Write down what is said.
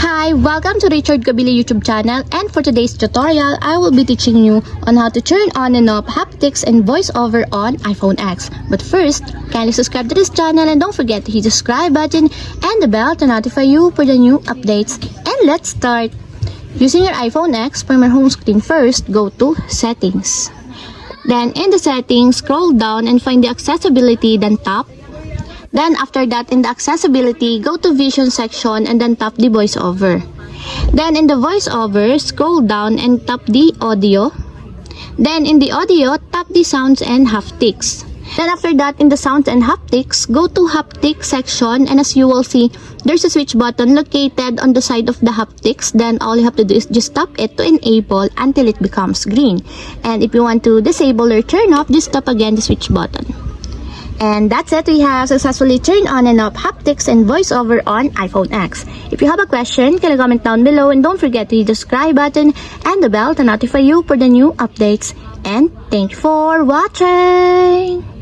Hi, welcome to Richard Gabili YouTube channel, and for today's tutorial, I will be teaching you on how to turn on and off haptics and voiceover on iPhone X. But first, kindly subscribe to this channel and don't forget to hit the subscribe button and the bell to notify you for the new updates. And let's start! Using your iPhone X, from your home screen first, go to Settings. Then in the settings, scroll down and find the accessibility, then tap. Then after that, in the accessibility, go to vision section and then tap the voiceover. Then in the voiceover, scroll down and tap the audio. Then in the audio, tap the sounds and haptics. Then after that, in the sounds and haptics, go to haptics section, and as you will see, there's a switch button located on the side of the haptics. Then all you have to do is just tap it to enable until it becomes green. And if you want to disable or turn off, just tap again the switch button. And that's it, we have successfully turned on and off haptics and voiceover on iPhone X. If you have a question, can you comment down below, and don't forget to hit the subscribe button and the bell to notify you for the new updates. And thank you for watching!